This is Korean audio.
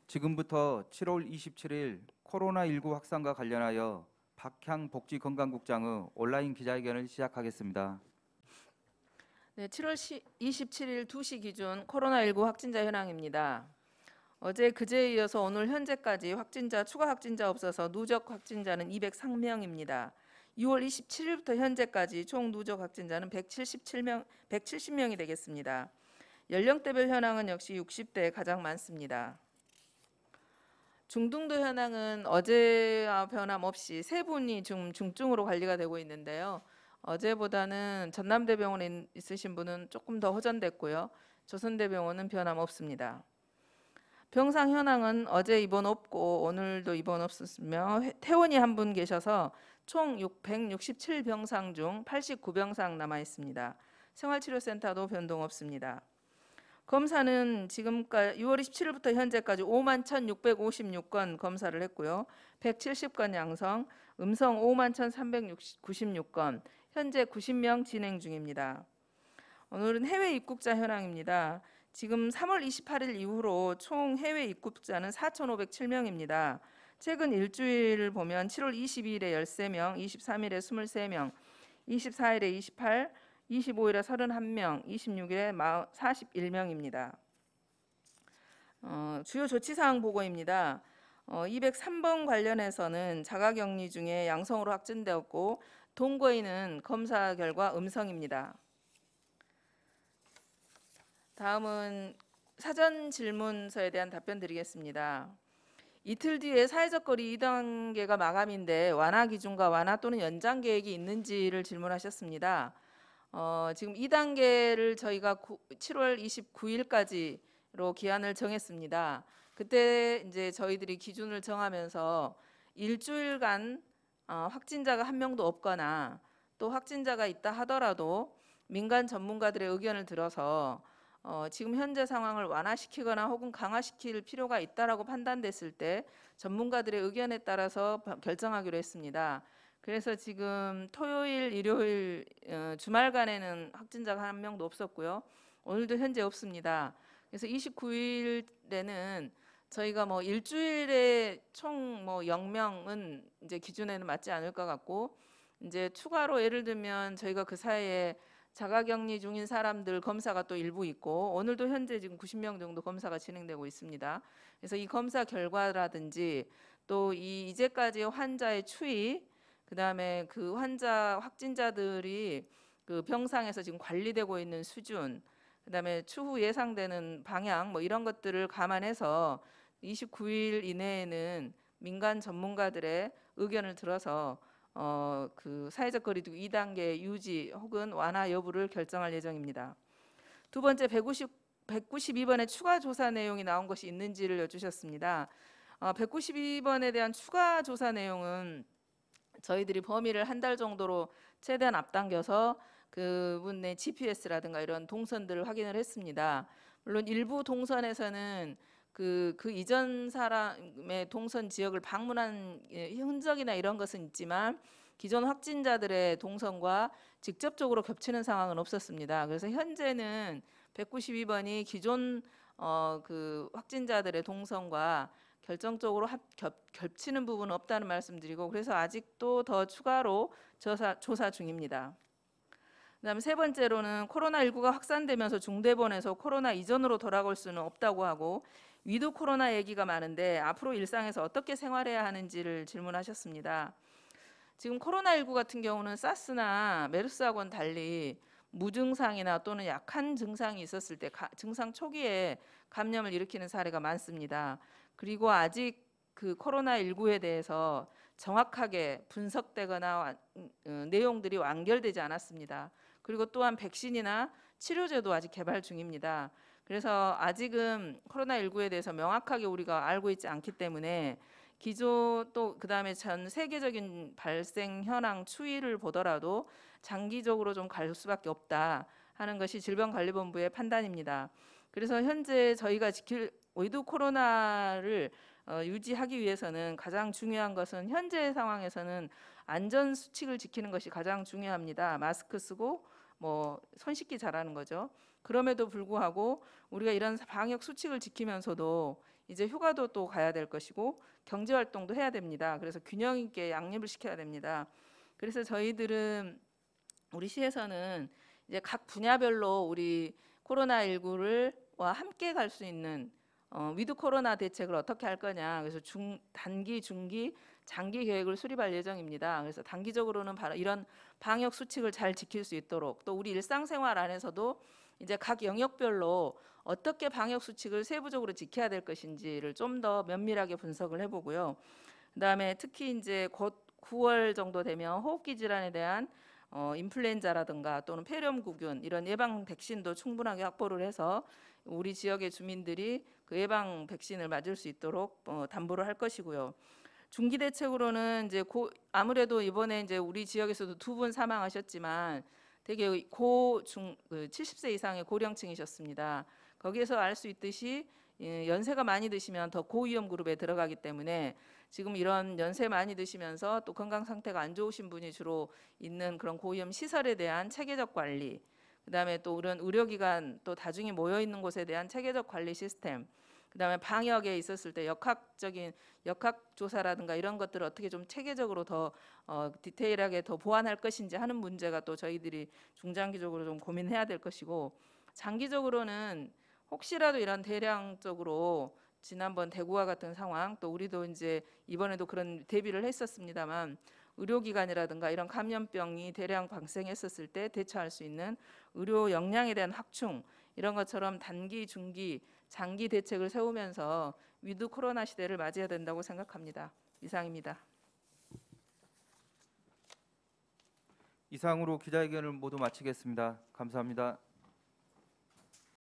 지금부터 7월 27일 코로나19 확산과 관련하여 박향 복지건강국장의 온라인 기자회견을 시작하겠습니다. 네, 7월 27일 2시 기준 코로나19 확진자 현황입니다. 어제 그제에 이어서 오늘 현재까지 추가 확진자 없어서 누적 확진자는 203명입니다. 6월 27일부터 현재까지 총 누적 확진자는 170명이 되겠습니다. 연령대별 현황은 역시 60대 가장 많습니다. 중등도 현황은 어제와 변함없이 세 분이 중증으로 관리가 되고 있는데요. 어제보다는 전남대병원에 있으신 분은 조금 더 호전됐고요. 조선대병원은 변함없습니다. 병상 현황은 어제 입원 없고 오늘도 입원 없었으며 퇴원이 한 분 계셔서 총 167병상 중 89병상 남아 있습니다. 생활치료센터도 변동 없습니다. 검사는 지금까지 6월 27일부터 현재까지 51,656건 검사를 했고요. 170건 양성, 음성 51,396건, 현재 90명 진행 중입니다. 오늘은 해외 입국자 현황입니다. 지금 3월 28일 이후로 총 해외 입국자는 4,507명입니다. 최근 일주일을 보면 7월 22일에 13명, 23일에 23명, 24일에 28, 25일에 31명, 26일에 41명입니다. 주요 조치사항 보고입니다. 203번 관련해서는 자가격리 중에 양성으로 확진되었고 동거인은 검사 결과 음성입니다. 다음은 사전 질문서에 대한 답변 드리겠습니다. 이틀 뒤에 사회적 거리 2단계가 마감인데 완화 기준과 완화 또는 연장 계획이 있는지를 질문하셨습니다. 지금 2단계를 저희가 7월 29일까지로 기한을 정했습니다. 그때 이제 저희들이 기준을 정하면서 일주일간 확진자가 한 명도 없거나 또 확진자가 있다 하더라도 민간 전문가들의 의견을 들어서 지금 현재 상황을 완화시키거나 혹은 강화시킬 필요가 있다라고 판단됐을 때 전문가들의 의견에 따라서 결정하기로 했습니다. 그래서 지금 토요일, 일요일 주말간에는 확진자가 한 명도 없었고요. 오늘도 현재 없습니다. 그래서 29일에는 저희가 뭐 일주일에 총 뭐 0명은 이제 기준에는 맞지 않을 것 같고 이제 추가로 예를 들면 저희가 그 사이에 자가격리 중인 사람들 검사가 또 일부 있고 오늘도 현재 지금 90명 정도 검사가 진행되고 있습니다. 그래서 이 검사 결과라든지 또 이제까지 환자의 추이 그다음에 그 확진자들이 그 병상에서 지금 관리되고 있는 수준, 그다음에 추후 예상되는 방향 뭐 이런 것들을 감안해서 29일 이내에는 민간 전문가들의 의견을 들어서 그 사회적 거리두기 2단계 유지 혹은 완화 여부를 결정할 예정입니다. 두 번째 192번의 추가 조사 내용이 나온 것이 있는지를 여쭈셨습니다. 192번에 대한 추가 조사 내용은 저희들이 범위를 한 달 정도로 최대한 앞당겨서 그분의 GPS라든가 이런 동선들을 확인을 했습니다. 물론 일부 동선에서는 그 이전 사람의 동선 지역을 방문한 흔적이나 이런 것은 있지만 기존 확진자들의 동선과 직접적으로 겹치는 상황은 없었습니다. 그래서 현재는 192번이 기존 그 확진자들의 동선과 결정적으로 겹치는 부분은 없다는 말씀드리고 그래서 아직도 더 추가로 조사 중입니다. 그다음 세 번째로는 코로나19가 확산되면서 중대본에서 코로나 이전으로 돌아갈 수는 없다고 하고 위드 코로나 얘기가 많은데 앞으로 일상에서 어떻게 생활해야 하는지를 질문하셨습니다. 지금 코로나19 같은 경우는 사스나 메르스하고는 달리 무증상이나 또는 약한 증상이 있었을 때 증상 초기에 감염을 일으키는 사례가 많습니다. 그리고 아직 그 코로나19에 대해서 정확하게 분석되거나 내용들이 완결되지 않았습니다. 그리고 또한 백신이나 치료제도 아직 개발 중입니다. 그래서 아직은 코로나19에 대해서 명확하게 우리가 알고 있지 않기 때문에 기존 또 그다음에 전 세계적인 발생 현황 추이를 보더라도 장기적으로 좀 갈 수밖에 없다 하는 것이 질병관리본부의 판단입니다. 그래서 현재 저희가 지킬 위드 코로나를 유지하기 위해서는 가장 중요한 것은 현재 상황에서는 안전 수칙을 지키는 것이 가장 중요합니다. 마스크 쓰고 뭐 손 씻기 잘하는 거죠. 그럼에도 불구하고 우리가 이런 방역 수칙을 지키면서도 이제 휴가도 또 가야 될 것이고 경제 활동도 해야 됩니다. 그래서 균형 있게 양립을 시켜야 됩니다. 그래서 저희들은 우리 시에서는 이제 각 분야별로 우리 코로나19와 함께 갈 수 있는 위드 코로나 대책을 어떻게 할 거냐. 그래서 단기, 중기, 장기 계획을 수립할 예정입니다. 그래서 단기적으로는 바로 이런 방역 수칙을 잘 지킬 수 있도록 또 우리 일상생활 안에서도 이제 각 영역별로 어떻게 방역 수칙을 세부적으로 지켜야 될 것인지를 좀 더 면밀하게 분석을 해보고요. 그다음에 특히 이제 곧 9월 정도 되면 호흡기 질환에 대한 인플루엔자라든가 또는 폐렴구균 이런 예방 백신도 충분하게 확보를 해서 우리 지역의 주민들이 그 예방 백신을 맞을 수 있도록 담보를 할 것이고요. 중기 대책으로는 이제 아무래도 이번에 이제 우리 지역에서도 2분 사망하셨지만 되게 고중 70세 이상의 고령층이셨습니다. 거기에서 알 수 있듯이 연세가 많이 드시면 더 고위험 그룹에 들어가기 때문에 지금 이런 연세 많이 드시면서 또 건강 상태가 안 좋으신 분이 주로 있는 그런 고위험 시설에 대한 체계적 관리, 그다음에 또 이런 의료기관 또 다중이 모여 있는 곳에 대한 체계적 관리 시스템, 그다음에 방역에 있었을 때 역학적인 역학 조사라든가 이런 것들을 어떻게 좀 체계적으로 더 디테일하게 더 보완할 것인지 하는 문제가 또 저희들이 중장기적으로 좀 고민해야 될 것이고, 장기적으로는 혹시라도 이런 대량적으로 지난번 대구와 같은 상황, 또 우리도 이제 이번에도 그런 대비를 했었습니다만 의료기관이라든가 이런 감염병이 대량 발생했었을 때 대처할 수 있는 의료 역량에 대한 확충, 이런 것처럼 단기, 중기, 장기 대책을 세우면서 위드 코로나 시대를 맞이해야 된다고 생각합니다. 이상입니다. 이상으로 기자회견을 모두 마치겠습니다. 감사합니다.